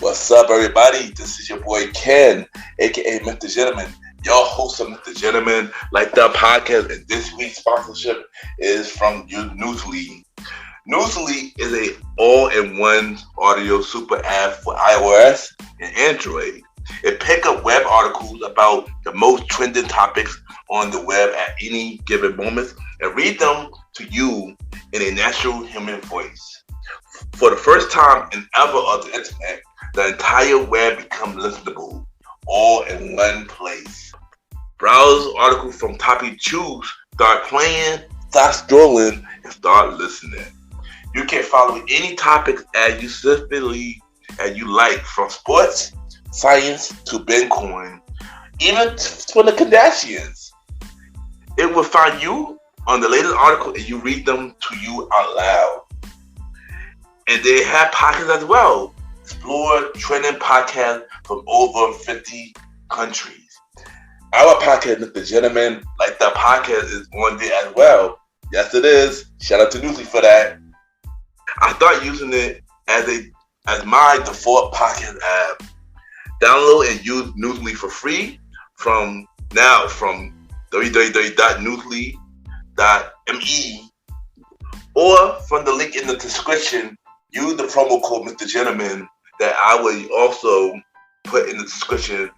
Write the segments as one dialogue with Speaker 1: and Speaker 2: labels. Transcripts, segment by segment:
Speaker 1: What's up, everybody? This is your boy Ken, aka MrGentleman, your host of MrGentleman, like that podcast. And this week's sponsorship is from Newsly. Newsly is a all-in-one audio super app for iOS and Android. It picks up web articles about the most trending topics on the web at any given moment and read them to you in a natural human voice. For the first time in ever on the internet, the entire web becomes listenable, all in one place. Browse articles from topic choose, start playing, start scrolling, and start listening. You can follow any topic as you specifically as you like, from sports, science to Bitcoin, even from the Kardashians. It will find you on the latest article and you read them to you out loud. And they have podcasts as well. Explore trending podcasts from over 50 countries. Our podcast, MrGentleman, like that podcast, is on there as well. Yes, it is. Shout out to Newsly for that. I started using it as my default podcast app. Download and use Newsly for free from www.newsly.me or from the link in the description. Use the promo code MrGentleman that I will also put in the description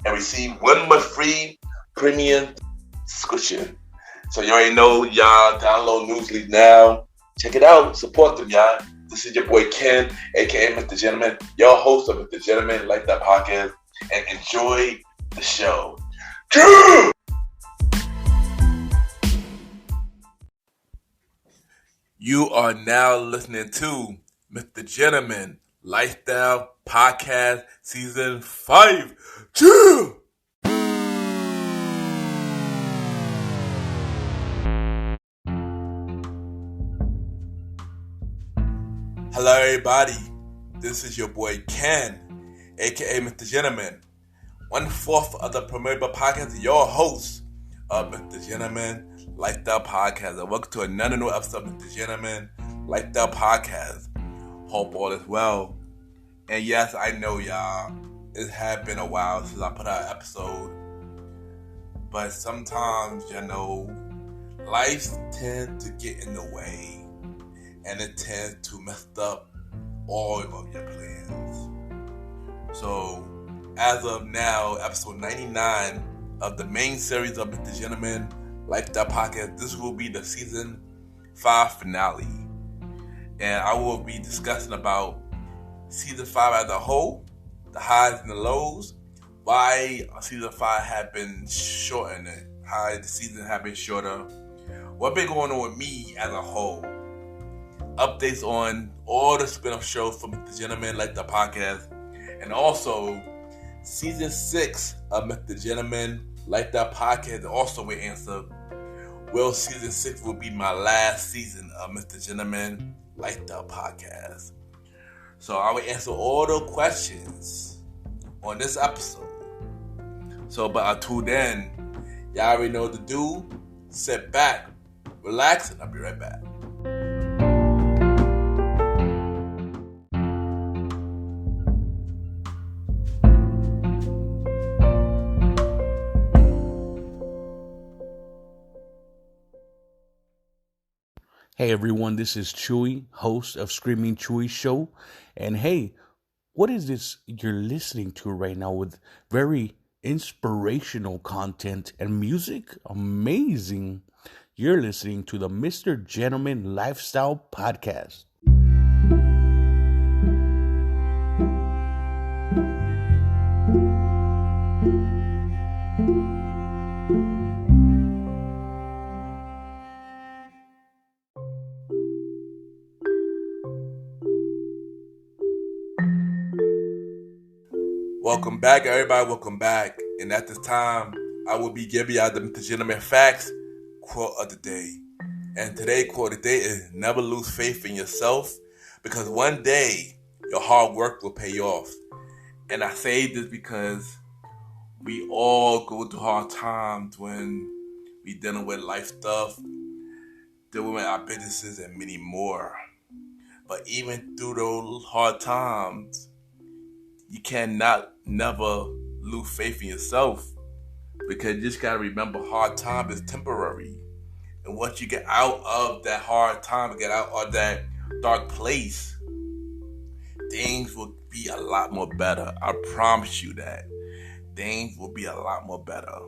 Speaker 1: and receive 1 month free premium subscription. So you already know, y'all, download Newsly now. Check it out. Support them, y'all. This is your boy Ken, aka MrGentleman, your host of MrGentleman, like that podcast, and enjoy the show. You are now listening to MrGentleman Lifestyle Podcast Season 5. Chill! Hello, everybody. This is your boy Ken, aka MrGentleman, 1/4 of the Premier Podcast, your host of MrGentleman Lifestyle Podcast. And welcome to another new episode of MrGentleman Lifestyle Podcast. Hope all is well. And yes, I know, y'all, it had been a while since I put out an episode. But sometimes, life tends to get in the way. And it tends to mess up all of your plans. So, as of now, episode 99 of the main series of MrGentleman Lifestyle Podcast, this will be the season 5 finale. And I will be discussing about season 5 as a whole, the highs and the lows, why season 5 have been shortened, how the season have been shorter, what been going on with me as a whole, updates on all the spin-off shows from MrGentleman like the podcast, and also season 6 of MrGentleman like that podcast also will answer, will season 6 will be my last season of MrGentleman like the podcast. So I will answer all the questions on this episode. So, but until then, y'all already know what to do. Sit back, relax, and I'll be right back.
Speaker 2: Hey everyone, this is Chewy, host of Screaming Chewy Show. And hey, what is this you're listening to right now with very inspirational content and music? Amazing. You're listening to the MrGentleman Lifestyle Podcast.
Speaker 1: Welcome back, everybody. Welcome back. And at this time, I will be giving y'all the MrGentleman Facts quote of the day. And today's quote of the day is, never lose faith in yourself, because one day your hard work will pay off. And I say this because we all go through hard times when we dealing with life stuff, dealing with our businesses, and many more. But even through those hard times, you cannot never lose faith in yourself, because you just gotta remember hard time is temporary. And once you get out of that hard time, get out of that dark place, things will be a lot more better. I promise you that. Things will be a lot more better.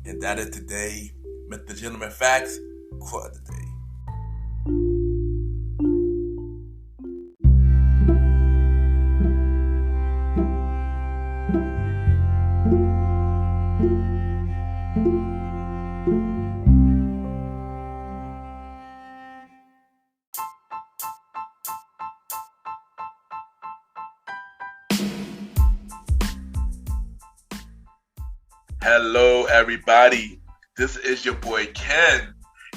Speaker 1: And that is today, Mr. Gentleman Facts, quote of the day. Hello, everybody. This is your boy Ken,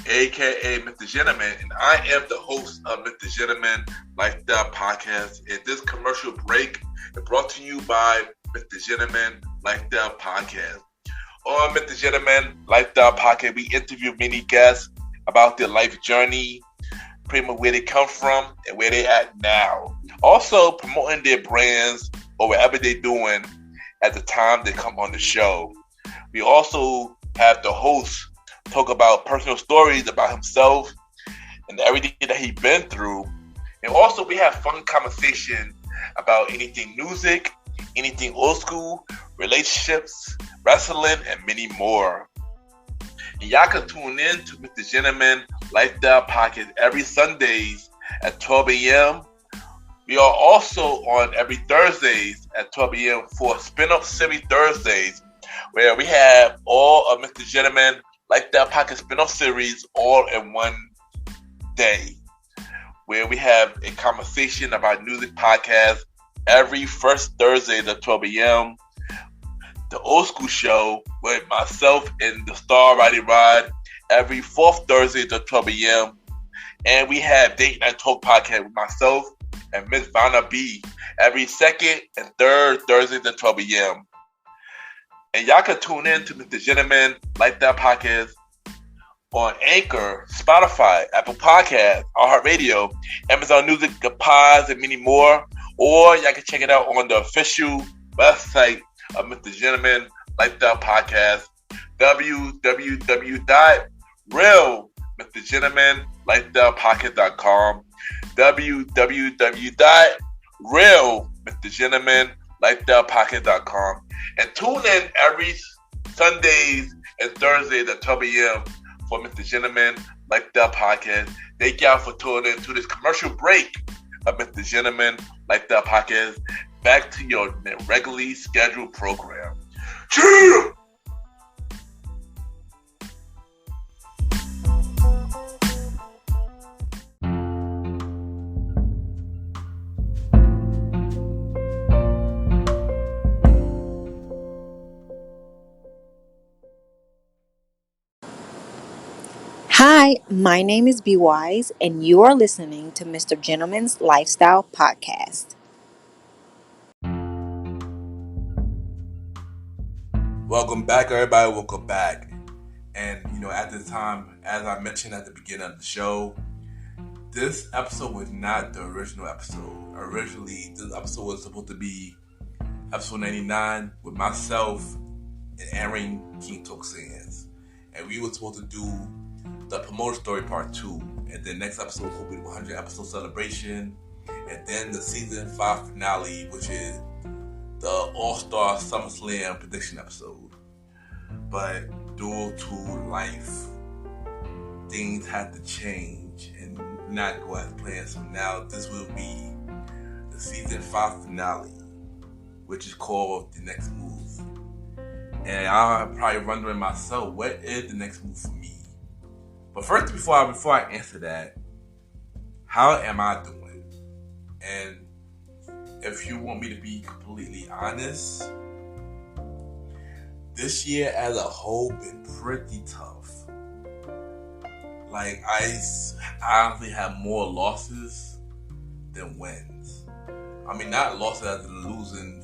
Speaker 1: aka Mr. Gentleman, and I am the host of Mr. Gentleman Lifestyle Podcast. And this commercial break is brought to you by Mr. Gentleman Lifestyle Podcast. On Mr. Gentleman Lifestyle Podcast, we interview many guests about their life journey, pretty much where they come from and where they're at now. Also promoting their brands or whatever they're doing at the time they come on the show. We also have the host talk about personal stories about himself and everything that he's been through. And also we have fun conversation about anything music, anything old school, relationships, wrestling, and many more. And y'all can tune in to Mr. Gentleman Lifestyle Podcast every Sundays at 12 a.m. We are also on every Thursdays at 12 a.m. for Spin-Up Series Thursdays, where we have all of Mr. Gentleman Lifestyle Podcast spin-off series all in one day, where we have a conversation about music podcast every first Thursday at 12 a.m. The Old School Show with myself and the Star Riding Rod every fourth Thursday at 12 a.m. And we have Date Night Talk Podcast with myself and Miss Vanna B every second and third Thursdays at 12 a.m. And y'all can tune in to Mr. Gentleman Lifestyle Podcast on Anchor, Spotify, Apple Podcasts, iHeartRadio, Amazon Music, Pods, and many more. Or y'all can check it out on the official website of Mr. Gentleman Lifestyle Podcast, www.realmrgentlemanlifestylepodcast.com, www.realmrgentlemanlifestylepodcast.com. And tune in every Sundays and Thursdays at 12 a.m. for Mr. Gentleman Lifestyle Podcast. Thank y'all for tuning in to this commercial break of Mr. Gentleman Lifestyle Podcast. Back to your regularly scheduled program. Cheers!
Speaker 3: Hi, my name is B Wise, and you are listening to Mr. Gentleman's Lifestyle Podcast.
Speaker 1: Welcome back, everybody. Welcome back. And, at this time, as I mentioned at the beginning of the show, this episode was not the original episode. Originally, this episode was supposed to be episode 99 with myself and Aaron King Talk Sands. And we were supposed to do the promoter story part 2, and then next episode will be the 100 episode celebration, and then the season 5 finale, which is the All-Star SummerSlam prediction episode. But due to life, things had to change and not go as planned. So now this will be the season 5 finale, which is called The Next Move. And I'm probably wondering myself, what is the next move for me? But first, before I answer that, how am I doing? And if you want me to be completely honest, this year as a whole been pretty tough. Like, I honestly have more losses than wins. I mean, not losses as in losing,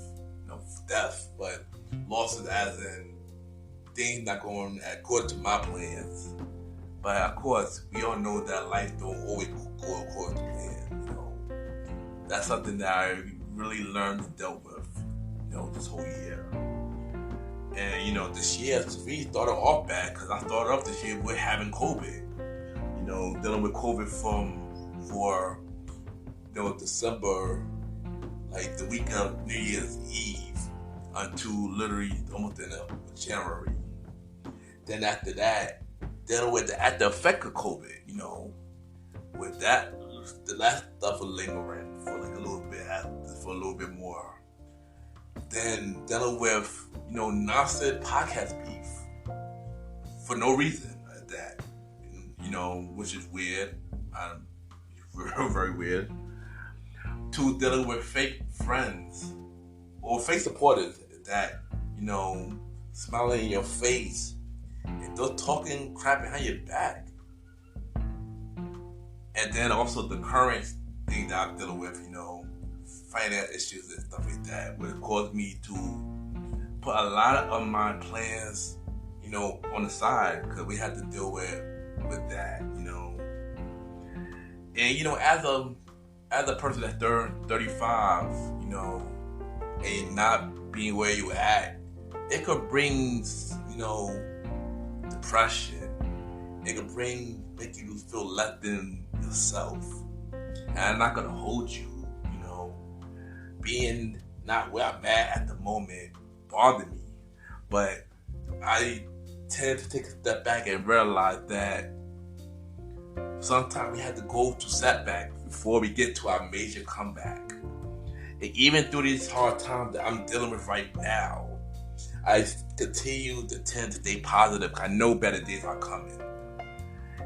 Speaker 1: death, but losses as in things not going according to my plans. But of course, we all know that life don't always go according to plan. That's something that I really learned to deal with. this whole year. And, this year we started off bad because I started off this year with having COVID. Dealing with COVID for December, like the week of New Year's Eve, until literally almost the end of January. Then after that, dealing with the after effect of COVID, with that, the last stuff was lingering for like a little bit more. Then dealing with, nonsense podcast beef for no reason like that, which is weird, very weird. To dealing with fake friends or fake supporters that, smiling in your face and they're talking crap behind your back. And then also the current thing that I'm dealing with, finance issues and stuff like that, would cause me to put a lot of my plans, on the side because we had to deal with that, And as a person that's 35, and not being where you at, it could bring, depression. It could make you feel less than yourself. And I'm not gonna hold you, being not where I'm at the moment bothered me. But I tend to take a step back and realize that sometimes we have to go through setbacks before we get to our major comeback. And even through these hard times that I'm dealing with right now, I continue to tend to stay positive because I know better days are coming.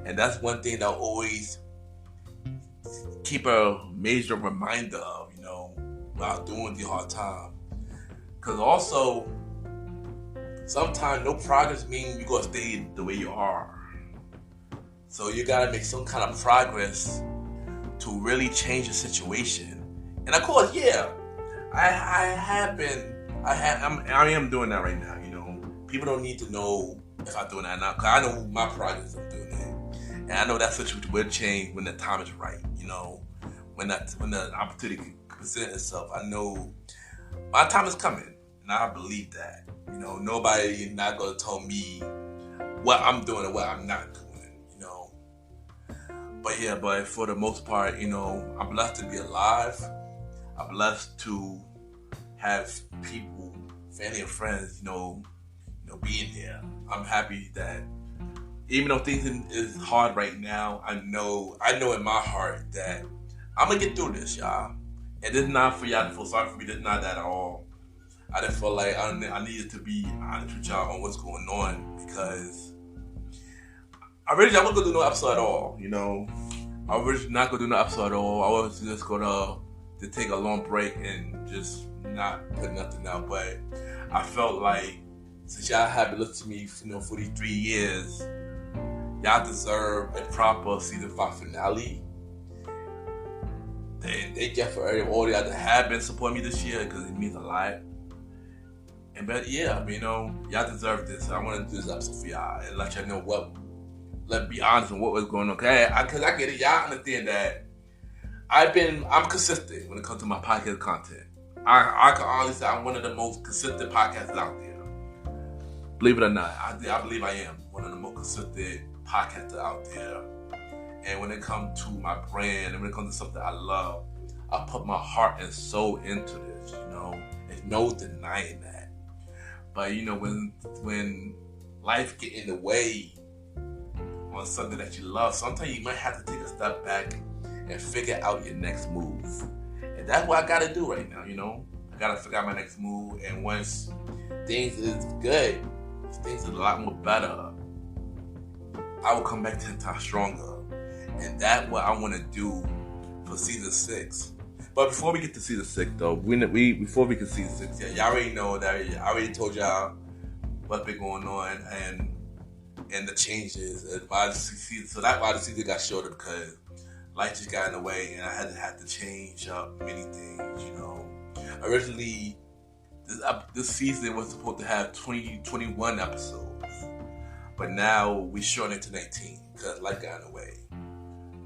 Speaker 1: And that's one thing that I always keep a major reminder of, while doing the hard time. Because also, sometimes no progress means you're going to stay the way you are. So you got to make some kind of progress to really change the situation. And of course, yeah, I am doing that right now, People don't need to know if I'm doing that now, because I know my progress I'm doing it. And I know that situation will change when the time is right, when the opportunity presents itself. I know my time is coming, and I believe that. Nobody is not going to tell me what I'm doing and what I'm not doing, But for the most part, I'm blessed to be alive. I'm blessed to have people, family and friends, being there. I'm happy that even though things is hard right now, I know in my heart that I'm gonna get through this, y'all. And this is not for y'all to feel sorry for me. This is not that at all. I didn't feel like I needed to be honest with y'all on what's going on, because I wasn't gonna do no episode at all. I was not gonna do no episode at all. I was just gonna take a long break and just not put nothing out. But I felt like since y'all have been listening to me, for these 3 years, y'all deserve a proper season 5 finale. And thank you for all y'all that have been supporting me this year, because it means a lot. But y'all deserve this. I want to do this episode for y'all and let y'all know let's be honest on what was going on. Because I get it. Y'all understand that I'm consistent when it comes to my podcast content. I can honestly say I'm one of the most consistent podcasters out there. Believe it or not, I believe I am one of the most consistent podcasters out there. And when it comes to my brand and when it comes to something I love, I put my heart and soul into this, There's no denying that. But, when life get in the way on something that you love, sometimes you might have to take a step back and figure out your next move. And that's what I got to do right now, I got to figure out my next move. And once things is good, things is a lot more better, I will come back 10 times stronger. And that's what I want to do for season 6. But before we get to season 6, though, before we can season 6, y'all already know that I already told y'all what's been going on and the changes. So that's why the season got shorter, because life just got in the way and I had to change up many things. Originally, this season was supposed to have 21 episodes, but now we shortened it to 19 because life got in the way.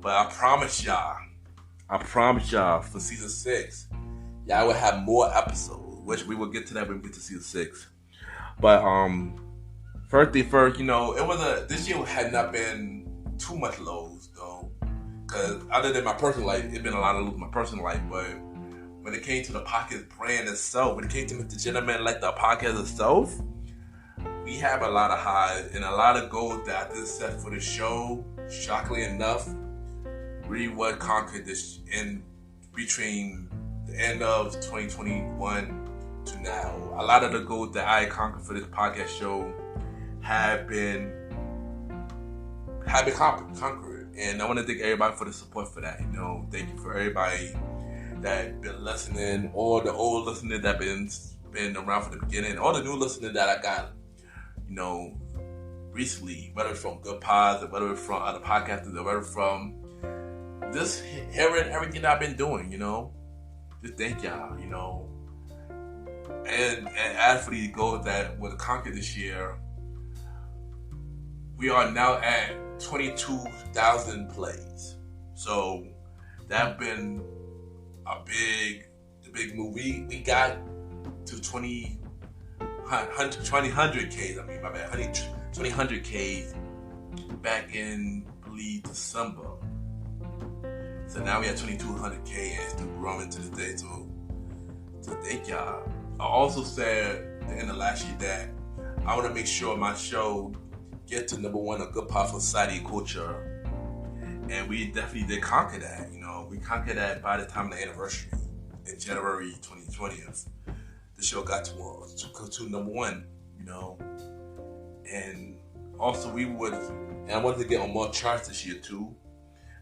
Speaker 1: But I promise y'all, for season 6, y'all will have more episodes. which we will get to that when we get to season 6. But first thing first, it was this year had not been too much lows though, because other than my personal life, it's been a lot of lows in my personal life. But when it came to the podcast brand itself, when it came to MrGentleman, like the podcast itself, we have a lot of highs and a lot of goals that I just set for the show. Shockingly enough, really what conquered this in between the end of 2021 to now. A lot of the goals that I conquered for this podcast show have been conquered, and I want to thank everybody for the support for that. Thank you for everybody that been listening, all the old listeners that been around from the beginning, all the new listeners that I got, recently, whether it's from Good Pods or whether it's from other podcasters or whether it's from just hearing everything that I've been doing, just thank y'all, and as for these goals that were conquered this year, we are now at 22,000 plays. So that's been the big move. We got to 200Ks back in, I believe, December. So now we have 2,200K and it's still growing to this day. So thank y'all. I also said at the end of last year that I want to make sure my show get to number 1 on Good Pop for society and culture. And we definitely did conquer that. We conquered that by the time of the anniversary in January 2020. The show got to number 1, and also I wanted to get on more charts this year too,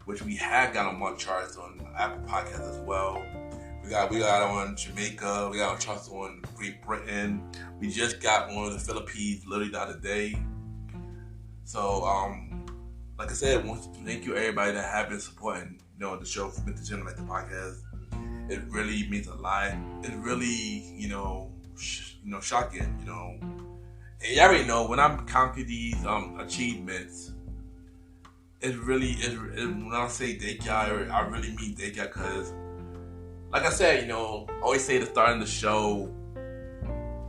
Speaker 1: which we have got on more charts on Apple Podcasts as well. We got on Jamaica, we got on charts on Great Britain. We just got on the Philippines literally the other day. So like I said, thank you everybody that have been supporting the show for MrGentleman, like the podcast. It really means a lot. It really, shocking, And you already know when I'm counting these achievements, it really is. When I say thank y'all, I really mean thank y'all, because, like I said, I always say at the start of the show,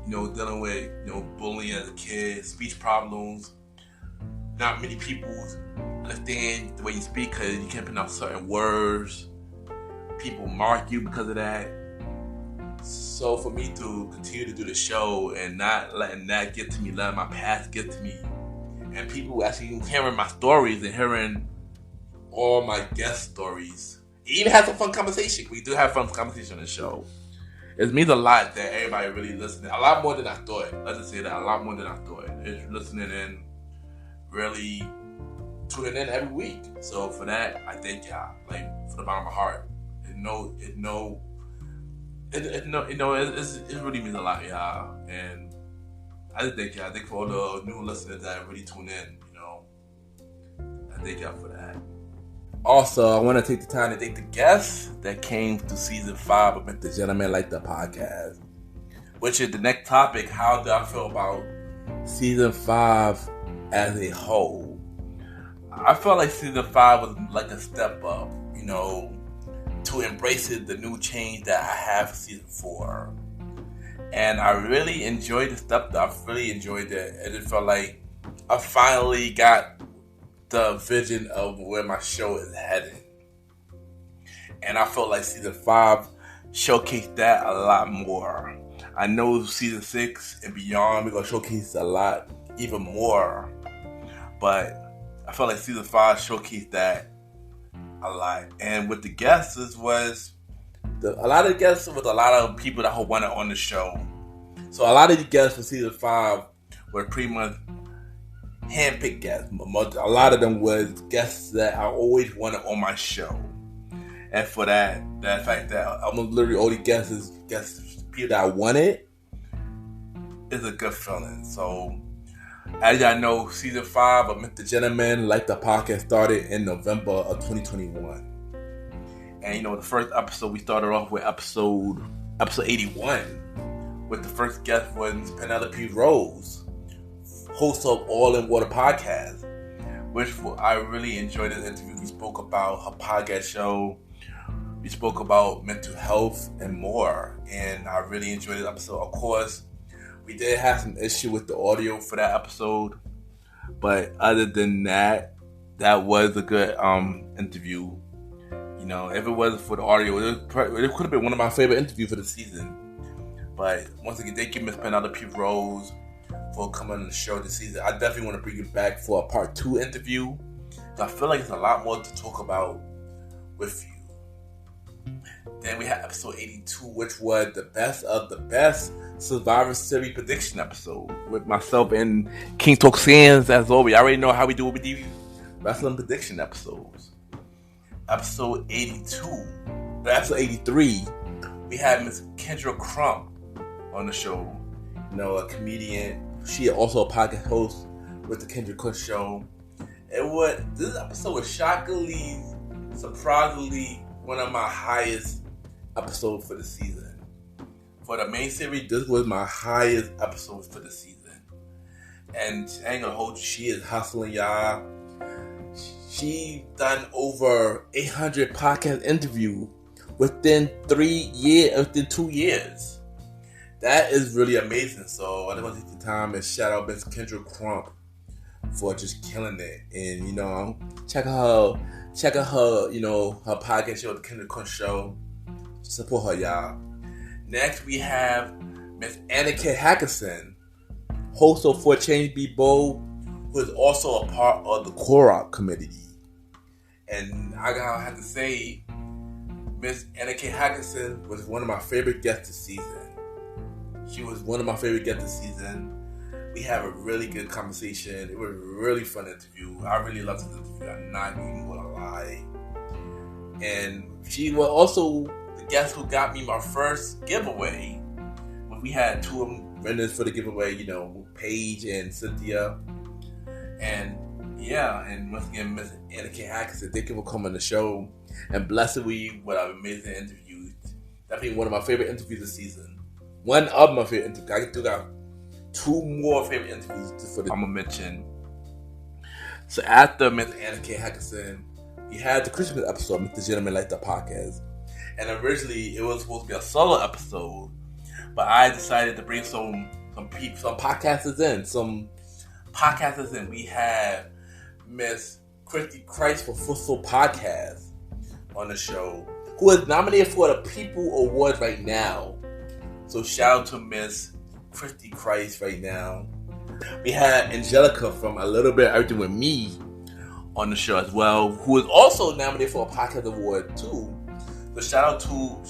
Speaker 1: dealing with bullying as a kid, speech problems. Not many people understand the way you speak because you can't pronounce certain words. People mark you because of that. So for me to continue to do the show and not letting that get to me, letting my past get to me, and people actually hearing my stories and hearing all my guest stories, even have some fun conversation. We do have fun conversation on the show. It means a lot that everybody really listening. A lot more than I thought. Let's just say that, a lot more than I thought. It's listening in, really tuning in every week. So for that, I thank y'all, like, from the bottom of my heart. It really means a lot, y'all. And I just thank y'all. I thank for all the new listeners that really tune in, I thank y'all for that. Also, I want to take the time to thank the guests that came to season 5 of MrGentleman, like the podcast, which is the next topic. How do I feel about season 5 as a whole? I felt like season 5 was like a step up, to embrace the new change that I have for season 4. And I really enjoyed the stuff. I really enjoyed it. And it felt like I finally got the vision of where my show is headed. And I felt like season 5 showcased that a lot more. I know season 6 and beyond, we're going to showcase a lot, even more. But I felt like season 5 showcased that a lot. And with the guests, a lot of the guests with a lot of people that wanted on the show. So a lot of the guests for season 5 were pretty much handpicked guests. A lot of them was guests that I always wanted on my show. And for that fact that almost literally all the guests people that I wanted, is a good feeling. So as y'all know, season 5 of MrGentleman, like the podcast, started in November of 2021. And the first episode, we started off with episode 81, with the first guest was Penelope Rose, host of All in Water podcast, which I really enjoyed this interview. We spoke about her podcast show, We spoke about mental health and more, and I really enjoyed this episode. Of course, we did have some issue with the audio for that episode, but other than that, that was a good interview. You know, if it wasn't for the audio, it could have been one of my favorite interviews for the season. But once again, thank you, Miss Penelope Rose, for coming on the show this season. I definitely want to bring you back for a part 2 interview. I feel like there's a lot more to talk about with you. Then we had episode 82, which was the best of the best Survivor Series prediction episode with myself and King Talk Sands. As always, I already know how we do it with these wrestling prediction episodes. Episode 83, we had Miss Kendra Crump on the show. You know, a comedian. She also a podcast host with the Kendra Crump Show. This episode was shockingly, surprisingly, one of my highest episodes for the season. For the main series, this was my highest episode for the season. And I ain't gonna hold you, she is hustling, y'all. She done over 800 podcast interviews within 2 years. That is really amazing. So I just want to take the time and shout out Miss Kendra Crump for just killing it. And, you know, check out her, you know, her podcast show, the Kendra Crump Show. Support her, y'all. Next, we have Miss Annika Hackerson, host of For Change Be Bold, who is also a part of the Korok committee. And I gotta have to say, Miss Annika Hackerson was one of my favorite guests this season. She was one of my favorite guests this season. We had a really good conversation. It was a really fun interview. I really loved this interview. I'm not even gonna lie. And she was also the guest who got me my first giveaway. When we had 2 winners for the giveaway, you know, Paige and Cynthia. And yeah, and once again, Miss Annika Hackerson, thank you for coming on the show and blessing me with an amazing interview. Definitely one of my favorite interviews this season. One of my favorite interviews. I still got 2 more favorite interviews I'm gonna mention. So after Miss Annika Hackerson, we had the Christmas episode, Mr. Gentleman Like the Podcast. And originally it was supposed to be a solo episode, but I decided to bring some podcasters in. We had Miss Christy Christ for Football Podcast on the show, who is nominated for the People Award right now. So shout out to Miss Christy Christ right now. We had Angelica from A Little Bit of Everything With Me on the show as well, who is also nominated for a podcast award too. So shout out to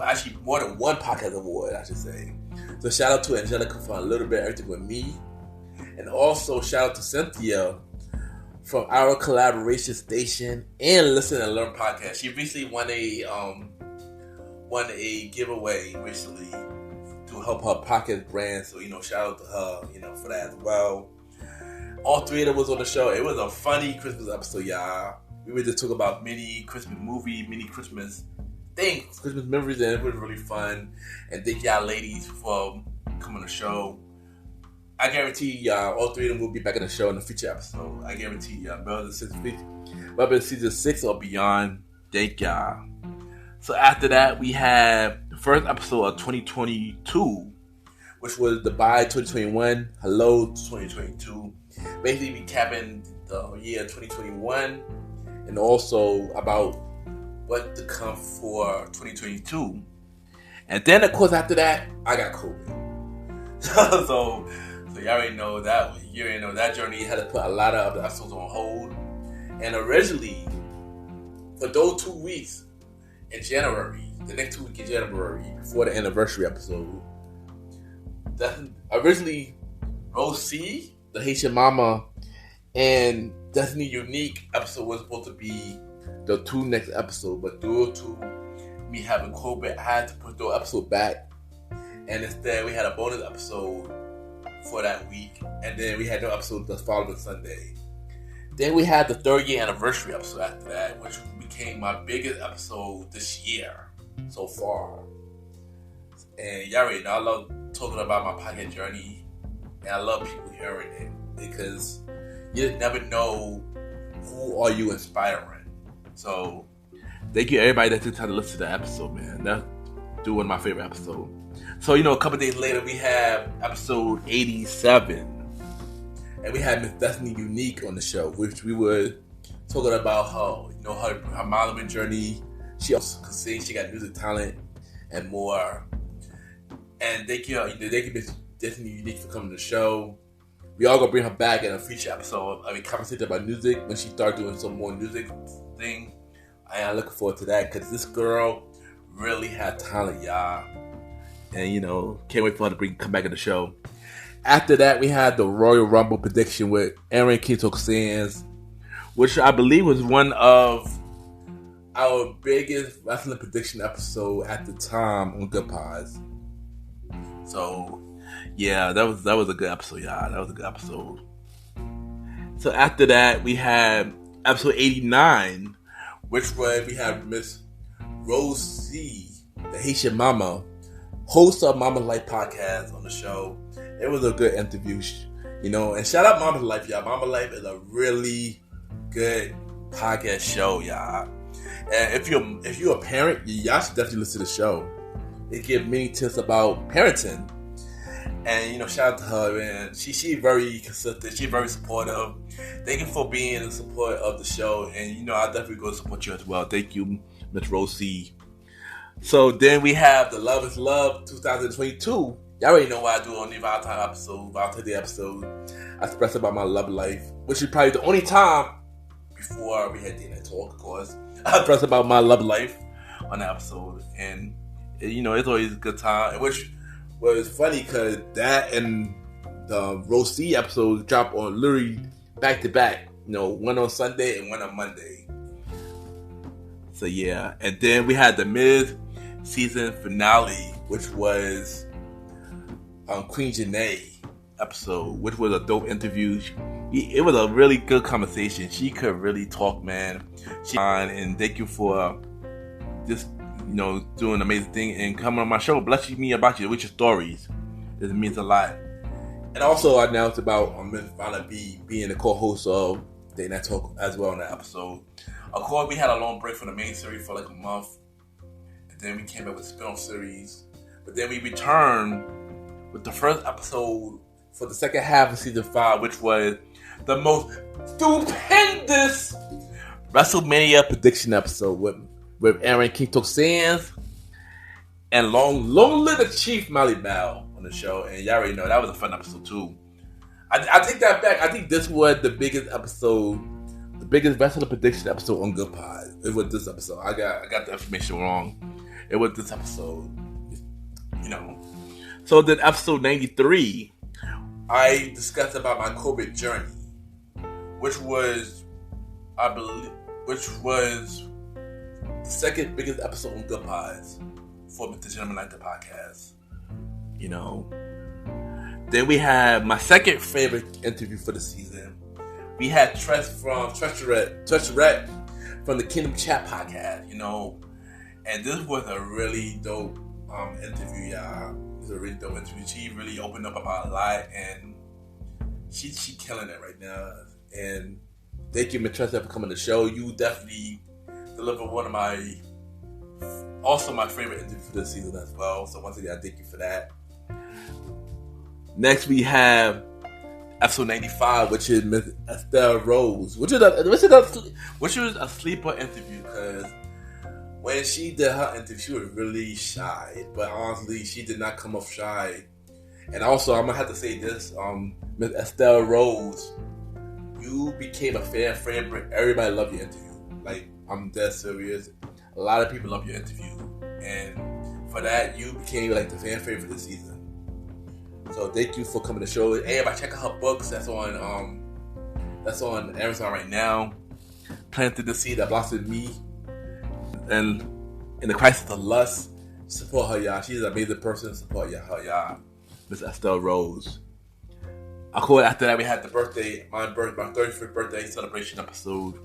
Speaker 1: actually more than one podcast award, I should say. So shout out to Angelica for A Little Bit of Everything With Me. And also shout out to Cynthia from our collaboration station and Listen and Learn podcast. She recently won a giveaway recently to help her podcast brand. So, you know, shout out to her, you know, for that as well. All 3 of them was on the show. It was a funny Christmas episode, y'all. We were just talking about mini Christmas movie, mini Christmas things, Christmas memories, and it was really fun. And thank y'all ladies for coming on the show. I guarantee y'all, all 3 of them will be back in the show in the future episode. I guarantee y'all, whether it's season 6 or beyond, thank y'all. So after that, we have the first episode of 2022, which was the Bye 2021, Hello 2022. Basically recapping the year 2021 and also about what to come for 2022. And then, of course, after that, I got COVID. So you already know that. You already know that journey had to put a lot of the episodes on hold. And originally, for those 2 weeks in January, the next 2 weeks in January, before the anniversary episode, originally Rose C, the Haitian Mama, and Destiny Unique episode was supposed to be the 2 next episodes, but due to me having COVID, I had to put the episode back. And instead, we had a bonus episode for that week, and then we had no episode the following Sunday. Then we had the 3rd year anniversary episode after that, which became my biggest episode this year so far. And y'all already know I love talking about my podcast journey, and I love people hearing it because you just never know who are you inspiring. So thank you everybody that took time to listen to the episode, man. That's one of my favorite episodes. So, a couple days later, we have episode 87. And we had Miss Destiny Unique on the show, which we were talking about her modeling journey. She also could sing, she got music talent, and more. And thank you Miss Destiny Unique for coming to the show. We all gonna bring her back in a future episode. Conversation about music when she start doing some more music thing. I am looking forward to that because this girl really had talent, y'all. And can't wait for her to come back on the show. After that, we had the Royal Rumble prediction with Aaron Kintok Sands, which I believe was one of our biggest wrestling prediction episode at the time on Good Pods. So, yeah, that was a good episode, y'all. That was a good episode. So after that, we had episode 89, which was we had Miss Rose C, the Haitian Mama, host of Mama Life podcast on the show. It was a good interview, and shout out Mama Life, y'all. Mama Life is a really good podcast show, y'all. And if you're a parent, y'all should definitely listen to the show. It gives many tips about parenting. And shout out to her, man. She very consistent. She very supportive. Thank you for being in support of the show. And I definitely go support you as well. Thank you, Miss Rosie. So then we have the Love is Love 2022. Y'all already know what I do on the Valentine Day episode. I express about my love life, which is probably the only time before we had dinner talk, of course. I express about my love life on the episode, and it's always a good time. Which was funny because that and the Rosie episode dropped on literally back to back. One on Sunday and one on Monday. So yeah, and then we had the mid-season finale, which was Queen Janae episode, which was a dope interview. It was a really good conversation. She could really talk, man. And thank you for just doing an amazing thing and coming on my show, blessing me about you with your stories. It means a lot. And also I announced about Miss Vanna B being the co-host of Day Night Talk as well in that episode. Of course, we had a long break from the main series for like a month, and then we came back with the spin-off series. But then we returned with the first episode for the second half of season 5, which was the most stupendous WrestleMania prediction episode with Aaron Kintok Sands and long live the Chief Molly Bell on the show. And y'all already know that was a fun episode too. I take that back. I think this was the biggest episode, the biggest wrestling prediction episode on Good Pod. It was this episode. I got the information wrong. It was this episode. So then episode 93, I discussed about my COVID journey, which was the second biggest episode on Good Pods for the Gentleman Like the podcast. Then we had my second favorite interview for the season. We had Treshurette from the Kingdom Chat podcast, and this was a really dope interview, y'all. It was a really dope interview. She really opened up about a lot, and she killing it right now. And thank you, Miss Treshurette, for coming to the show. You definitely delivered one of my favorite interviews for this season as well. So once again, I thank you for that. Next, we have episode 95, which is Miss Estelle Rose, which was a sleeper interview because when she did her interview, she was really shy. But honestly, she did not come off shy. And also, I'm gonna have to say this, Miss Estelle Rose, you became a fan favorite. Everybody loved your interview. Like, I'm dead serious. A lot of people love your interview, and for that, you became like the fan favorite this season. So thank you for coming to the show. Everybody check out her books. That's on Amazon right now. Planted the Seed That Blossomed Me, and in the Crisis of Lust. Support her, y'all. She's an amazing person. Support y'all. Miss Estelle Rose. Of course, after that, we had the my 35th birthday celebration episode,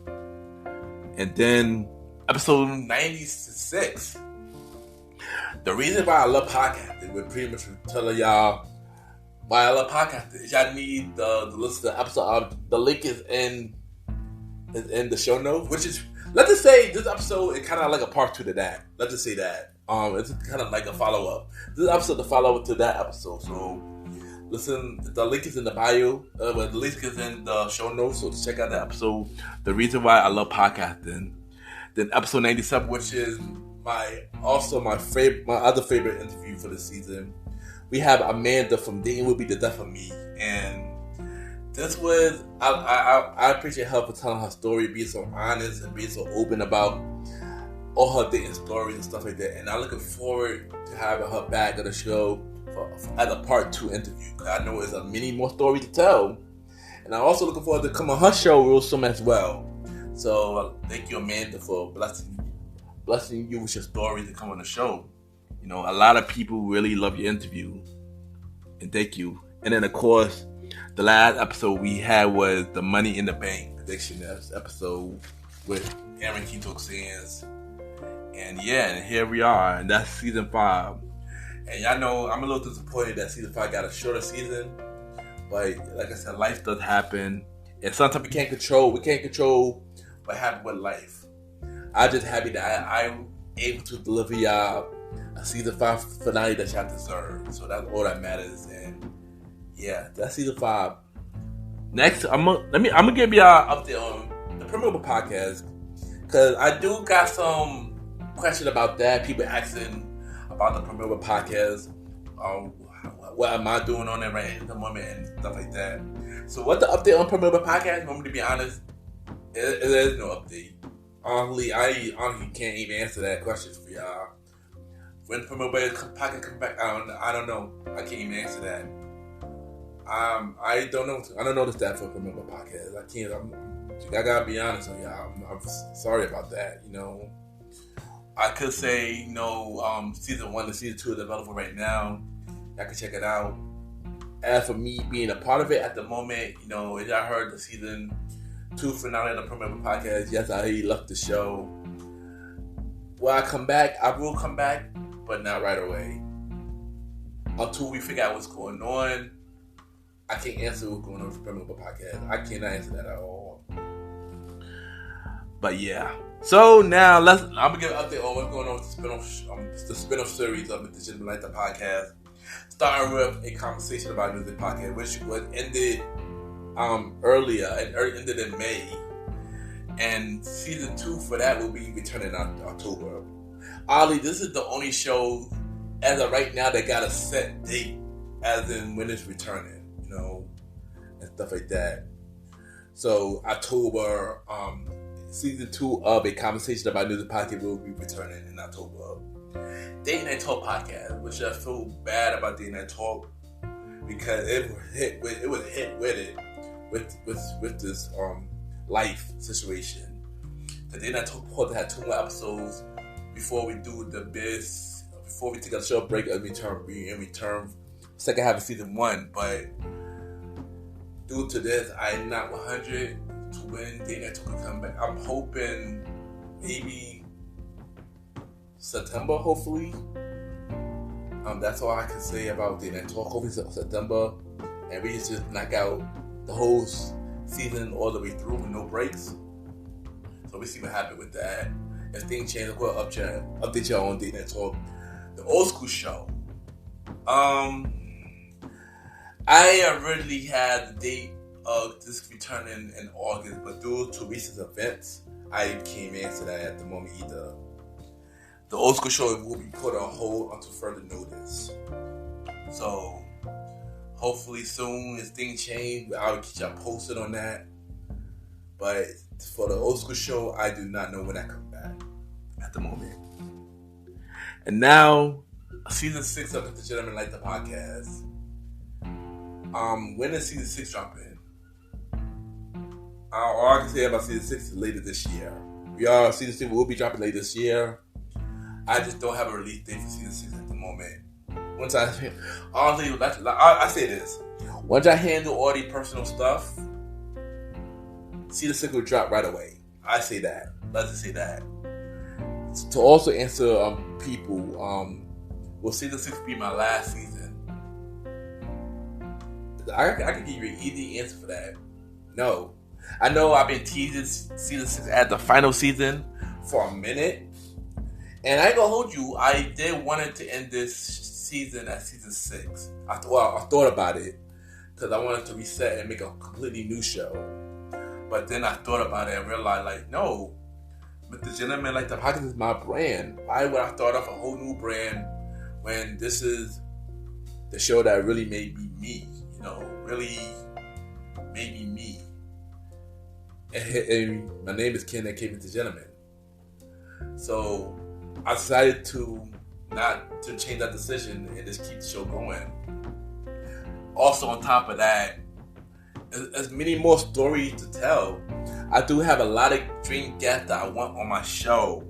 Speaker 1: and then episode 96. The reason why I love podcasting, we're pretty much telling y'all why I love podcasting. Y'all need the list of the episode. The link is in the show notes, which is let's just say this episode is kind of like a part 2 to that. Let's just say that. It's kind of like a follow up. This episode the follow up to that episode. So listen, the link is in the bio. The link is in the show notes. So check out the episode. The reason why I love podcasting. Then episode 97, which is my other favorite interview for the season. We have Amanda from Dating Will Be the Death of Me, and this was I appreciate her for telling her story, being so honest and being so open about all her dating stories and stuff like that. And I'm looking forward to having her back on the show as a part 2 interview. I know there's many more stories to tell, and I'm also looking forward to come on her show real soon as well. So thank you, Amanda, for blessing you with your story to come on the show. You know, a lot of people really love your interview, and thank you. And then, of course, the last episode we had was the Money in the Bank prediction episode with Aaron Keto Sands. And and here we are, and that's season 5. And y'all know I'm a little disappointed that season 5 got a shorter season, but like I said, life does happen, and sometimes we can't control what happens with life. I'm just happy that I'm able to deliver y'all a season 5 finale that y'all deserve. So that's all that matters. And yeah, that's season 5. Next, I'm gonna give y'all an update on the Promoter Podcast, because I do got some question about that. People asking about the Promoter Podcast. What am I doing on it right at the moment and stuff like that. So what the update on Promoter Podcast? Want me to be honest, there's no update. Honestly, I can't even answer that question for y'all. When Promoter Podcast come back, I don't know. I can't even answer that. I don't know. I don't know the stat for Promoter Podcast. I can't. I gotta be honest with y'all. I'm sorry about that. You know, I could say, you know, season 1 and season 2 is available right now. Y'all can check it out. As for me being a part of it at the moment, you know, as y'all heard the season 2 finale of the Promoter Podcast, yes, I left the show. When I come back, I will come back, but not right away. Until we figure out what's going on, I can't answer what's going on with the Promoter Podcast. I cannot answer that at all. But yeah. So now I'm gonna give an update on what's going on with the spin-off series of MrGentleman Like the Podcast. Starting with a conversation about music podcast, which was ended earlier and ended in May, and season 2 for that will be returning in October. Oddly, this is the only show as of right now that got a set date, as in when it's returning, you know, and stuff like that. So October, season 2 of a conversation about music podcast will be returning in October. Date Night Talk podcast, which I feel bad about Date Night Talk because it was hit with this life situation. The Date Night Talk podcast had 2 more episodes before we take a short break and return second half of season 1. But due to this, I am not 100 to when Date Night Talk can come back. I'm hoping maybe September, hopefully. That's all I can say about Date Night Talk. Hopefully September, and we just knock out the whole season all the way through with no breaks. So we see what happens with that. If things change, we'll update y'all on Date Night Talk. The Old School Show. I originally had the date of this returning in August, but due to recent events, I can't answer that at the moment either. The Old School Show will be put on hold until further notice. So, hopefully soon as things change, I'll keep y'all posted on that. But for the Old School Show, I do not know when that comes back at the moment. And now, season 6 of MrGentleman Like the Podcast. When is season 6 dropping? All I can say about season 6 is later this year. Season 6 will be dropping later this year. I just don't have a release date for season 6 at the moment. I say this. Once I handle all the personal stuff, season 6 will drop right away. I say that. Let's just say that. To also answer people, will season 6 be my last season? I can give you an easy answer for that. No. I know I've been teasing season 6 as the final season for a minute. And I ain't gonna hold you, I did wanted to end this season at season 6. I thought about it because I wanted to reset and make a completely new show. But then I thought about it and realized, like, no, MrGentleman, like, the podcast is my brand. Why would I start off a whole new brand when this is the show that really made me me? You know, really made me me. And my name is Ken, aka MrGentleman. So I decided to not to change that decision and just keep the show going. Also, on top of that, there's many more stories to tell. I do have a lot of dream guests that I want on my show.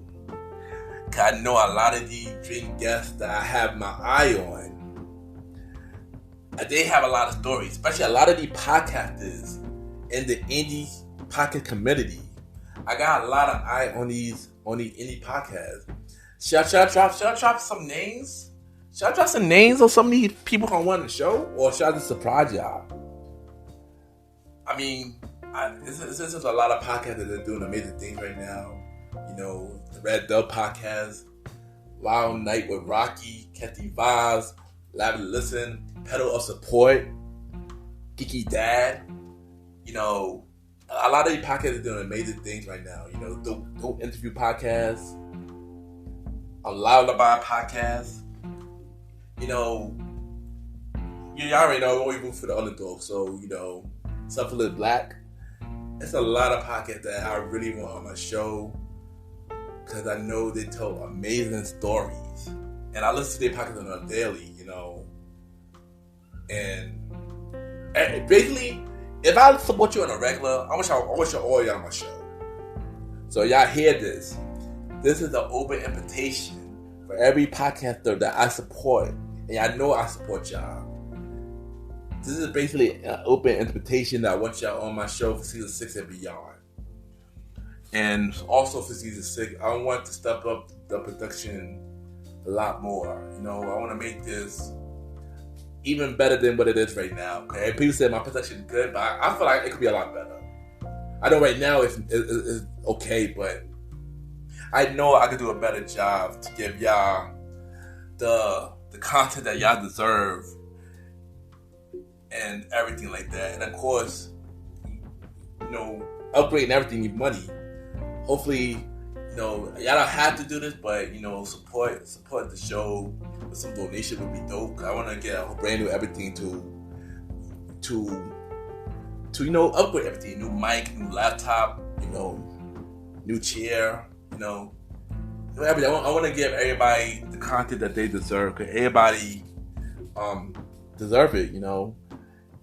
Speaker 1: Cause I know a lot of these dream guests that I have my eye on. They have a lot of stories, especially a lot of these podcasters in the indie podcast community. I got a lot of eye on these indie podcasts. Should I drop some names? Should I drop some names of some of these people who want the show? Or should I just surprise y'all? I mean, this is a lot of podcasts that are doing amazing things right now. You know, the Red Dove podcast, Wild Night with Rocky, Kathy Vaz, Live to Listen, Pedal of Support, Geeky Dad. You know, a lot of these podcasts are doing amazing things right now. You know, Dope Interview Podcasts, a Lullaby Podcast. You know, y'all already know we root for the underdog. So, you know, Sufferless Black. It's a lot of podcasts that I really want on my show because I know they tell amazing stories. And I listen to their podcasts on a daily, you know. And basically, if I support you on a regular, I wish you all y'all on my show. So y'all hear this. This is an open invitation for every podcaster that I support. And y'all know I support y'all. This is basically an open invitation that I want y'all on my show for season 6 and beyond. And also for season 6, I want to step up the production a lot more. You know, I want to make this even better than what it is right now. Okay, people say my production is good, but I feel like it could be a lot better. I know right now it's okay, but I know I could do a better job to give y'all the content that y'all deserve and everything like that. And of course, you know, upgrading everything needs money. Hopefully, you know, y'all don't have to do this, but you know, support the show with some donation would be dope. I want to get a brand new everything to you know, upgrade everything. New mic, new laptop, you know, new chair, you know, everything. I want to give everybody the content that they deserve. Cause everybody deserve it, you know.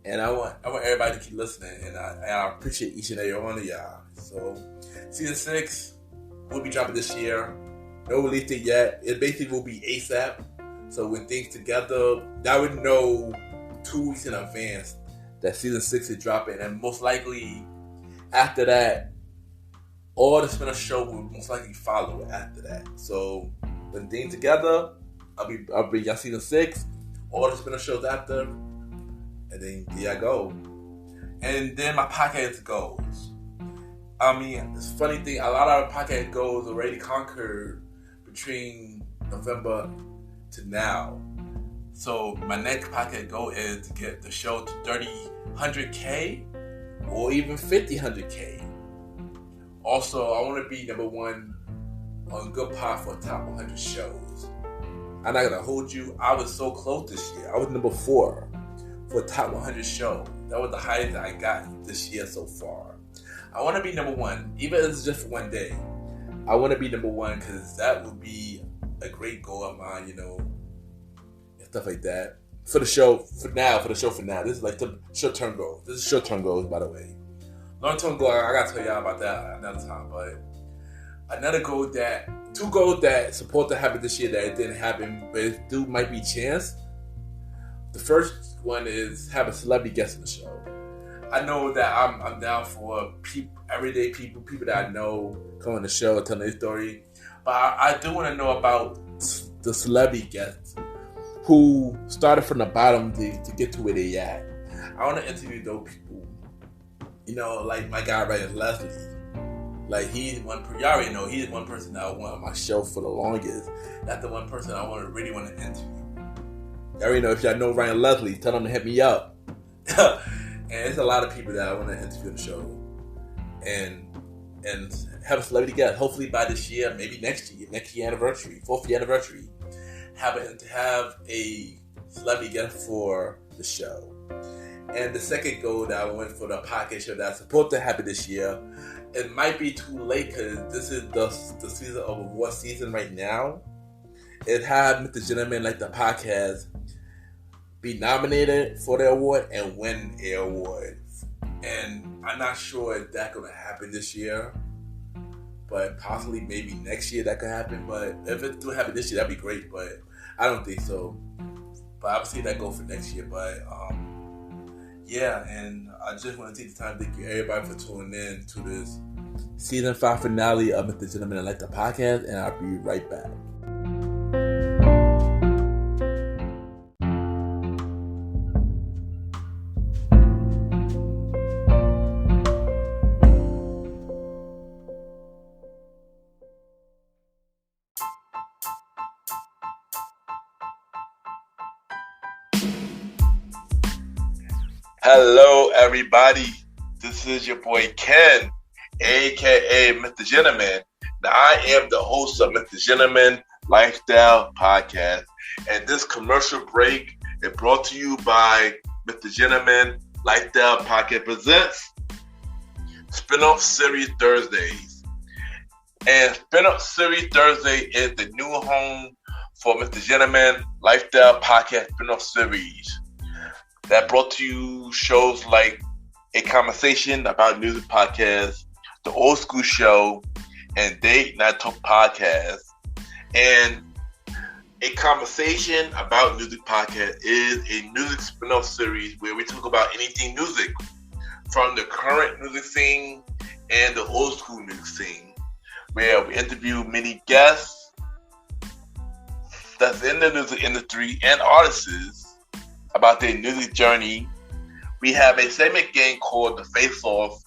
Speaker 1: And I want everybody to keep listening, and I appreciate each and every one of y'all. So, season 6 will be dropping this year. No release date yet. It basically will be ASAP. So when things together, I would know 2 weeks in advance that season 6 is dropping, and most likely after that, all the spin-off show will most likely follow after that. So when things together, I'll be y'all season 6, all the spin-off shows after. And then there I go. And then my podcast goals. I mean, this funny thing, a lot of podcast goals already conquered between November to now. So my next podcast goal is to get the show to 100K or even 100K. Also, I want to be number 1 on Good Pod for top 100 shows. I'm not gonna hold you. I was so close this year. I was number 4. For top 100 show. That was the highest I got this year so far. I want to be number 1, even if it's just for one day. I want to be number 1 because that would be a great goal of mine, you know, and stuff like that. For the show, for now. This is like the short-term goal. This is short-term goals, by the way. Long-term goal, I got to tell y'all about that another time. But another goal 2 goals that supposed to happen this year that it didn't happen, but it do might be chance. The first one is have a celebrity guest on the show. I know that I'm down for everyday people that I know come on the show, tell their story. But I do want to know about the celebrity guests who started from the bottom to get to where they at. I want to interview those people like my guy Ryan Leslie. Like he's one. Y'all already know he's one person that I want on my show for the longest. That's the one person I really want to interview. Y'all already know, if y'all know Ryan Leslie, tell him to hit me up. And there's a lot of people that I want to interview on the show, and have a celebrity guest. Hopefully by this year, maybe next year anniversary, 4th year anniversary, have a celebrity guest for the show. And the second goal that I want for the podcast show that I support to happen this year, it might be too late because this is the season of award season right now. It had MrGentleman, like the podcast, be nominated for the award and win an award. And I'm not sure if that's going to happen this year, but possibly maybe next year that could happen. But if it do happen this year, that'd be great, but I don't think so. But obviously that go for next year. But yeah, and I just want to take the time to thank you everybody for tuning in to this season 5 finale of MrGentleman, like the podcast, and I'll be right back. Hello, everybody. This is your boy Ken, aka MrGentleman. Now, I am the host of MrGentleman Lifestyle Podcast, and this commercial break is brought to you by MrGentleman Lifestyle Podcast presents Spinoff Series Thursdays. And Spinoff Series Thursday is the new home for MrGentleman Lifestyle Podcast Spinoff Series that brought to you shows like A Conversation About Music Podcast, The Old School Show, and Date Night Talk Podcast. And A Conversation About Music Podcast is a music spin-off series where we talk about anything music, from the current music scene and the old school music scene, where we interview many guests that's in the music industry and artists about their music journey. We have a segment game called The Face Off,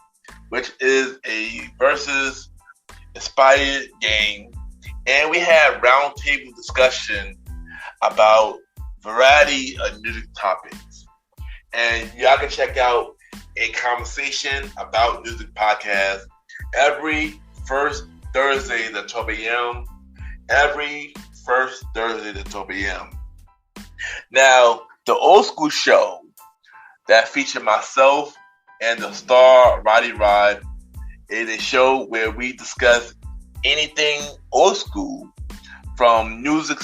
Speaker 1: which is a versus inspired game. And we have roundtable discussion about variety of music topics. And y'all can check out A Conversation About Music Podcast every first Thursday at 12 a.m. Every first Thursday at 12 a.m. Now, the Old School Show that featured myself and the star Roddy Rod is a show where we discuss anything old school, from music,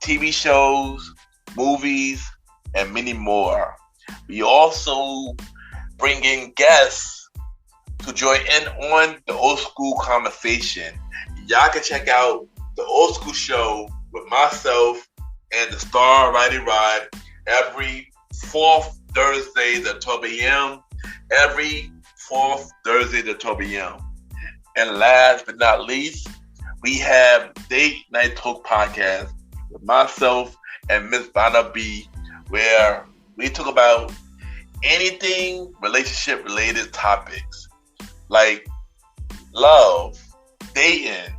Speaker 1: TV shows, movies, and many more. We also bring in guests to join in on the old school conversation. Y'all can check out the Old School Show with myself and the star Roddy Rod every 4th Thursday at 12 a.m. Every 4th Thursday at 12 a.m. And last but not least, we have Date Night Talk Podcast with myself and Miss Vanna B, where we talk about anything relationship related topics like love, dating,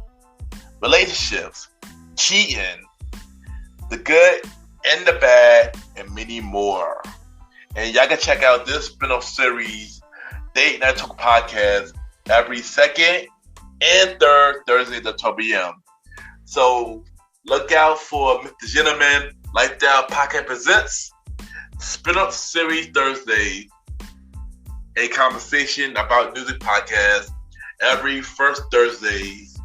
Speaker 1: relationships, cheating, the good and the bad, and many more. And y'all can check out this spin-off series, Date Night Talk Podcast, every second and third Thursday at 12 p.m. So look out for MrGentleman Lifestyle Podcast presents Spin-off Series Thursday, A Conversation About Music Podcast every first Thursdays.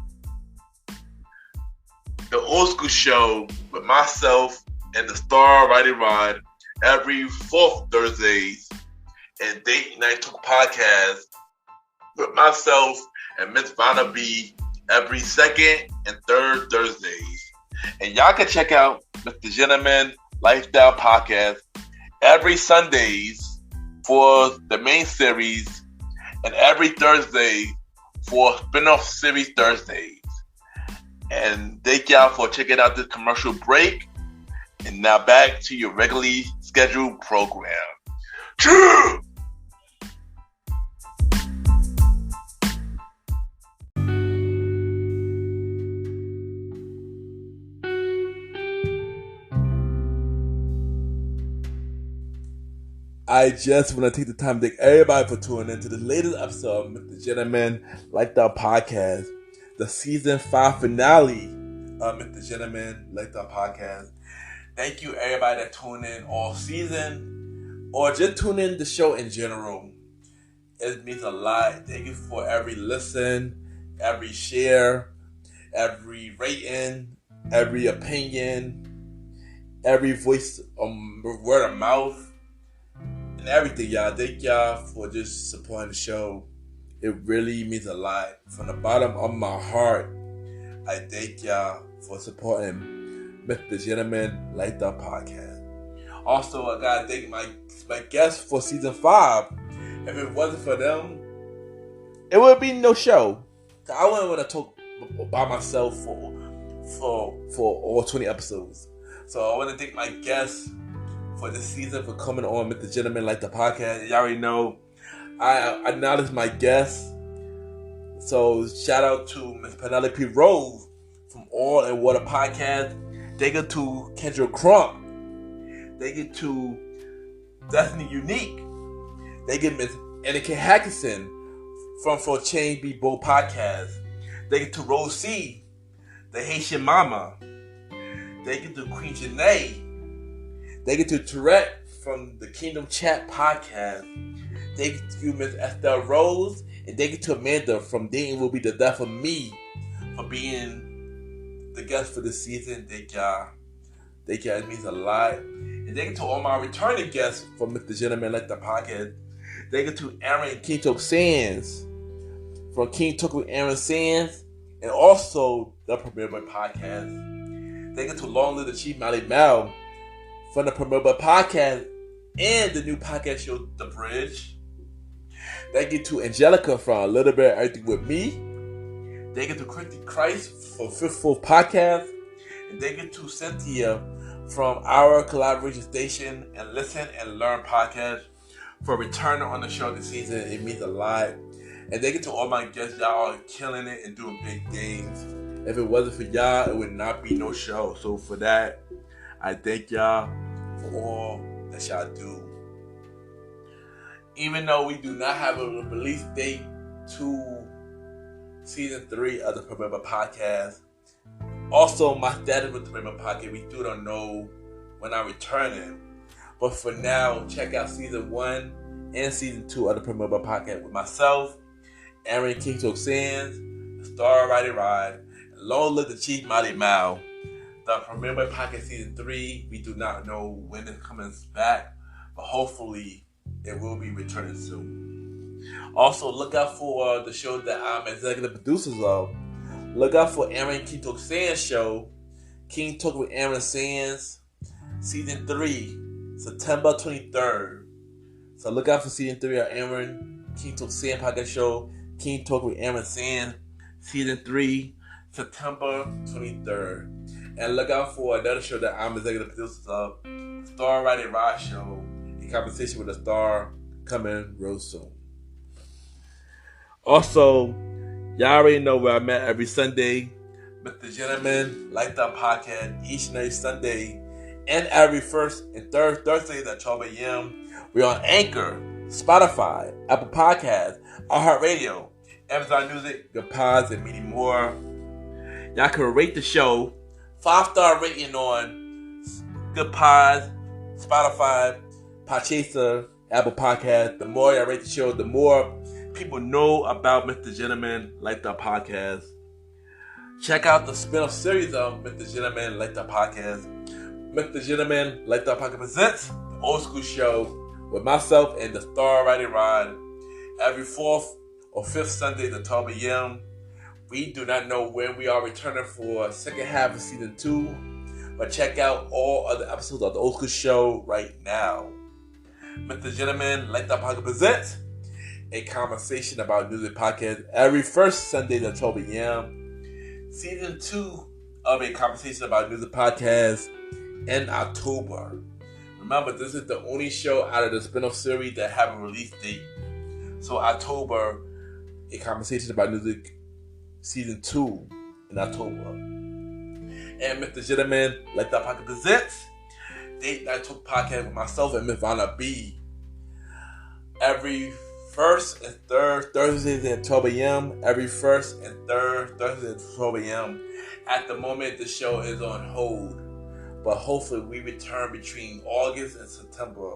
Speaker 1: The Old School Show with myself and the star Roddy Rod every 4th Thursdays, and Date Night Talk Podcast with myself and Miss Vanna B every second and third Thursdays. And y'all can check out MrGentleman Lifestyle Podcast every Sundays for the main series and every Thursday for spin-off series Thursdays. And thank y'all for checking out this commercial break. And now back to your regularly scheduled program. True! I just want to take the time to thank everybody for tuning in to the latest episode of Mr. Gentleman Like That Podcast, the season 5 finale of Mr. Gentleman Like That Podcast. Thank you everybody that tuned in all season or just tune in the show in general. It means a lot. Thank you for every listen, every share, every rating, every opinion, every voice, word of mouth, and everything, y'all. Thank y'all for just supporting the show. It really means a lot. From the bottom of my heart, I thank y'all for supporting Mr. Gentleman Like That Podcast. Also, I gotta thank my guests for season 5. If it wasn't for them, it would be no show. I wouldn't want to talk by myself for all 20 episodes. So I want to thank my guests for this season for coming on Mr. Gentleman Like the Podcast. Y'all already know I acknowledge my guests. So shout out to Miss Penelope Rose from All in Water Podcast. Thank you to Kendra Crump. Thank you to Destiny Unique. They get Miss Annika Hackinson from For Change Be Bold Podcast. They get to Rose C, the Haitian Mama. They get to Queen Janae. They get to Tourette from the Kingdom Chat Podcast. They get to Miss Estelle Rose. And they get to Amanda from Dating Will Be the Death of Me for being the guest for this season. Thank y'all. Thank y'all. It means a lot. And they get to all my returning guests from Mr. Gentleman Like the Podcast. They get to Aaron King Talk Sands from King Talk with Aaron Sands and also the Premier Boy Podcast. They get to Long Live the Chief Mally Mel from the Premier Boy Podcast and the new podcast show The Bridge. They get to Angelica from A Little Bit of Everything With Me. They get to Christy Christ from Fifth Fourth Podcast. And they get to Cynthia from our collaboration station and Listen and Learn Podcast for returning on the show this season. It means a lot. And thank you to all my guests. Y'all are killing it and doing big things. If it wasn't for y'all, it would not be no show. So for that, I thank y'all for all that y'all do. Even though we do not have a release date to season 3 of the Premier Podcast. Also, my status with the Premier Podcast, we still don't know when I'm returning. But for now, check out season 1 and season 2 of the Premier Podcast with myself, Aaron King Talk Sands, the Star Righty Ride, and Long Live the Chief Mighty Mao. The Premier Podcast season 3, we do not know when it's coming back, but hopefully it will be returning soon. Also, look out for the show that I'm executive producers of. Look out for Aaron King Talk Sands show, King Talk with Aaron Sands, season 3. September 23rd. So look out for season 3 of Aaron King Talk Sands podcast show, King Talk with Aaron Sands, season 3, September 23rd. And look out for another show that I'm executive producer of, Star Righty Ride Show, in conversation with a star, coming real soon. Also, y'all already know where I'm at every Sunday. Mr. Gentleman Like That Podcast each and every Sunday. And every first and third Thursdays at 12 a.m. We're on Anchor, Spotify, Apple Podcasts, iHeartRadio, Amazon Music, Good Pods, and many more. Y'all can rate the show 5-star rating on Good Pods, Spotify, Podchaser, Apple Podcasts. The more y'all rate the show, the more people know about Mr. Gentleman Like That Podcast. Check out the spin-off series of Mr. Gentleman Like That Podcast. Mr. Gentleman Like That Podcast presents the Old School Show with myself and the Star Righty Ride every 4th or 5th Sunday at 12 a.m. We do not know when we are returning for second half of season 2, but check out all other episodes of the Old School Show right now. Mr. Gentleman Like That Podcast presents a conversation about music podcast every first Sunday at 12 a.m. Season 2 of a conversation about music podcast in October. Remember, this is the only show out of the spin-off series that have a release date. So October, a conversation about music, season 2 in October. And Mr. Gentleman Like That Podcast presents Date Night Talk Podcast with myself and Miss Vanna B. every first and third Thursdays at 12 a.m. Every first and third Thursdays at 12 a.m. At the moment, the show is on hold, but hopefully we return between August and September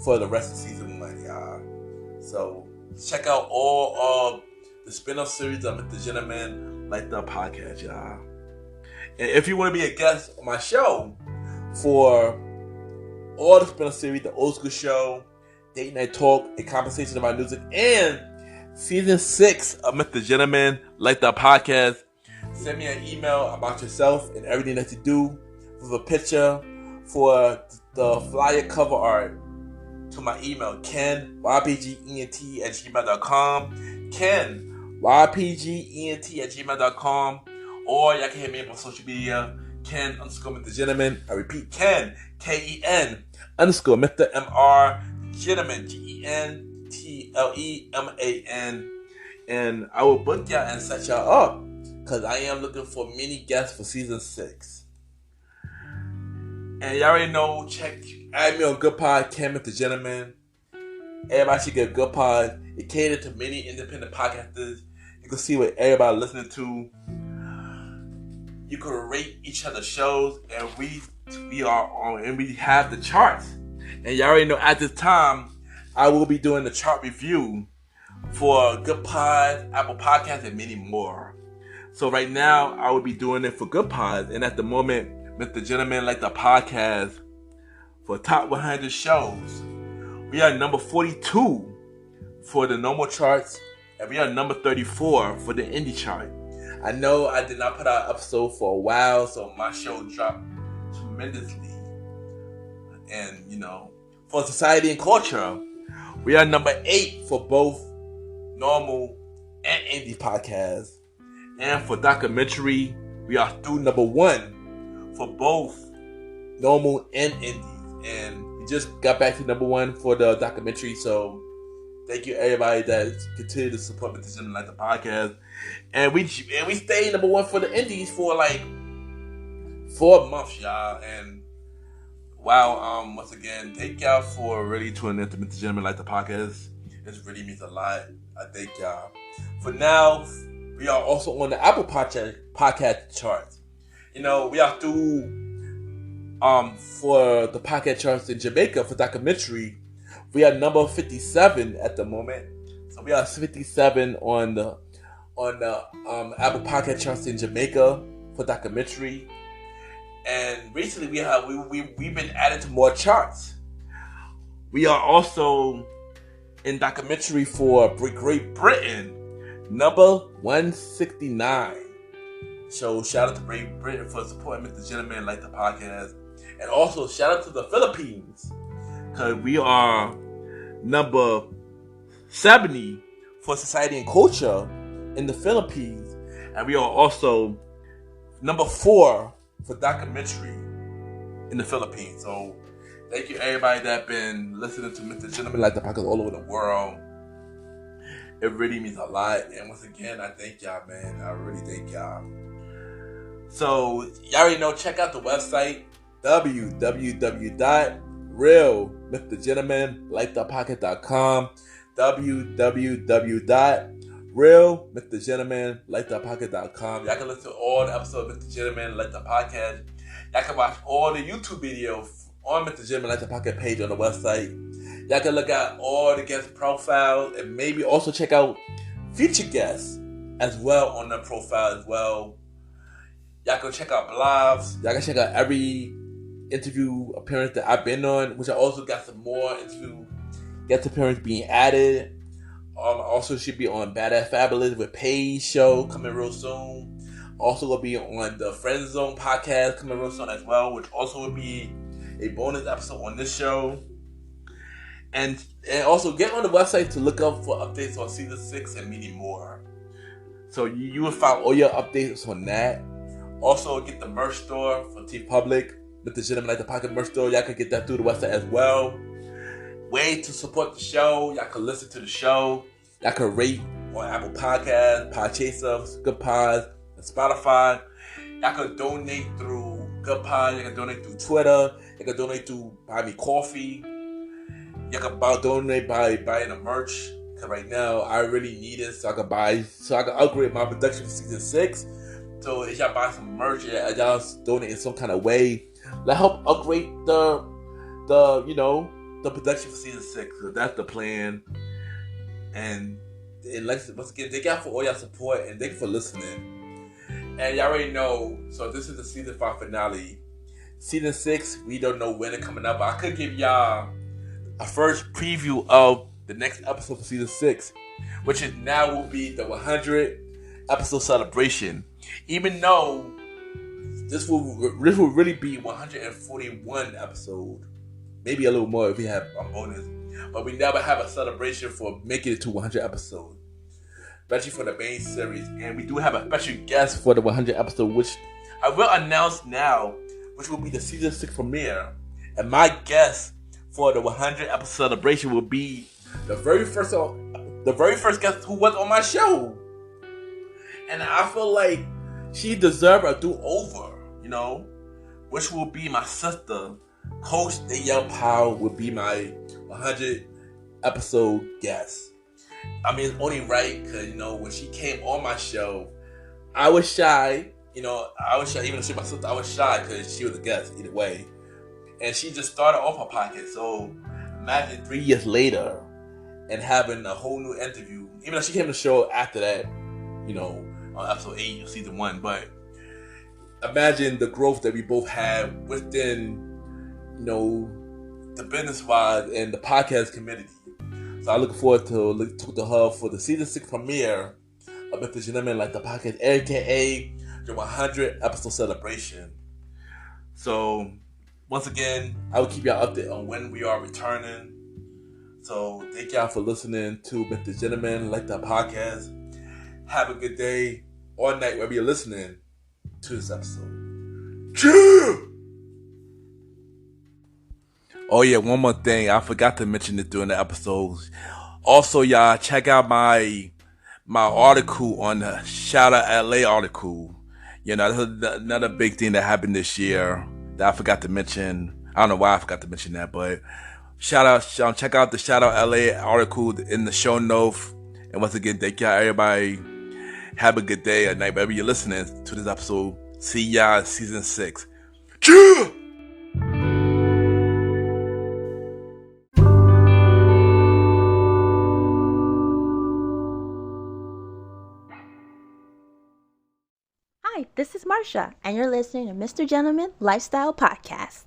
Speaker 1: for the rest of season 1, y'all. So check out all of the spin-off series of MrGentleman Like the Podcast, y'all. And if you want to be a guest on my show for all the spin-off series, the Old School Show, Date Night Talk, a conversation about music, and season 6 of MrGentleman Like the Podcast, send me an email about yourself and everything that you do with a picture for the flyer cover art to my email, Ken, ypgent@gmail.com, Ken, ypgent@gmail.com, or y'all can hit me up on social media, Ken_MrGentleman. I repeat, Ken, Ken_Mr. MR Gentleman, GENTLEMAN, and I will book y'all and set y'all up because I am looking for many guests for season 6. And y'all already know, add me on Good Pod, Ken MrGentleman. Everybody should get Good Pod. It caters to many independent podcasters. You can see what everybody listening to. You can rate each other's shows, and we are on, and we have the charts. And y'all already know at this time, I will be doing the chart review for Good Pod, Apple Podcasts, and many more. So right now, I will be doing it for Good Pod, and at the moment, MrGentleman Like the Podcast for top 100 shows. We are number 42 for the normal charts, and we are number 34 for the indie chart. I know I did not put out an episode for a while, so my show dropped tremendously. And, for society and culture, we are number 8 for both normal and indie podcasts. And for documentary, we are through number 1 for both normal and indies. And we just got back to number 1 for the documentary, so thank you everybody that continue to support MrGentleman Like the Podcast. And we stayed number 1 for the indies for like 4 months, y'all. And wow, once again, thank y'all for really tuning in to MrGentleman Like the Podcast. It really means a lot. I thank y'all. For now, we are also on the Apple Podcast charts. We are through for the podcast charts in Jamaica for documentary. We are number 57 at the moment. So we are 57 on the Apple Podcast charts in Jamaica for documentary. And recently we've been added to more charts. We are also in documentary for Great Britain, number 169. So shout out to Great Britain for supporting MrGentleman Like the Podcast. And also shout out to the Philippines, because we are number 70 for society and culture in the Philippines. And we are also number 4 for documentary in the Philippines. So thank you everybody that been listening to MrGentleman Like the Podcast all over the world. It really means a lot. And once again, I thank y'all, man. I really thank y'all. So y'all already know, check out the website, www.realmrgentlemanlikethepodcast.com, www.realmrgentlemanlikethepodcast.com. Y'all can listen to all the episodes of MrGentleman Like the Podcast. Y'all can watch all the YouTube videos on MrGentleman Like the Podcast page on the website. Y'all can look at all the guest profiles and maybe also check out future guests as well on the profile as well. Y'all can check out blogs. Y'all can check out every interview appearance that I've been on, which I also got some more interview guest appearance being added. Also should be on Badass Fabulous with Paige show coming real soon. Also will be on the Friend Zone podcast coming real soon as well, which also will be a bonus episode on this show. And also get on the website to look up for updates on season 6 and many more. So you will find all your updates on that. Also get the merch store for T Public, MrGentleman Like the Podcast merch store. Y'all can get that through the website as well. Way to support the show. Y'all can listen to the show. Y'all can rate on Apple Podcasts, Podchaser, Good Pods, and Spotify. Y'all can donate through Good Pod. Y'all can donate through Twitter. Y'all can donate through Buy Me Coffee. You can donate by buying a merch. Cause right now I really need it so I can upgrade my production for season 6. So if y'all buy some merch, y'all donate in some kind of way, let help upgrade the production for season 6. So that's the plan. And once again, thank y'all for all y'all support and thank you for listening. And y'all already know. So this is the season 5 finale. Season 6, we don't know when it's coming up, but I could give y'all a first preview of the next episode for season 6, which is now will be the 100 episode celebration. Even though this will really be 141 episode, maybe a little more if we have a bonus, but we never have a celebration for making it to 100 episodes, especially for the main series. And we do have a special guest for the 100 episode, which I will announce now, which will be the season 6 premiere. And my guest for the 100 episode celebration will be the very first guest who was on my show. And I feel like she deserves a do-over, which will be my sister. Coach Danielle Powell will be my 100 episode guest. I mean, it's only right because, when she came on my show, I was shy. Even though she was my sister, I was shy because she was a guest either way. And she just started off her podcast. So imagine 3 years later and having a whole new interview. Even though she came to the show after that, on episode 8 of season 1. But imagine the growth that we both had within, the business-wise and the podcast community. So I'm looking forward to talk to her for the season 6 premiere of MrGentleman, like the podcast, aka the 100 episode celebration. So once again, I will keep y'all updated on when we are returning. So thank y'all for listening to MrGentleman, like the podcast. Have a good day or night wherever you're listening to this episode. Cheers! Oh yeah, one more thing. I forgot to mention it during the episodes. Also, y'all, check out my article on the Shout Out LA article. That's another big thing that happened this year that I forgot to mention. I don't know why I forgot to mention that, but check out the Shout Out LA article in the show notes. And once again, thank y'all, everybody. Have a good day or night, wherever you're listening to this episode. See y'all in season 6. Cheers!
Speaker 4: Hi, this is Marsha, and you're listening to Mr. Gentleman Lifestyle Podcast.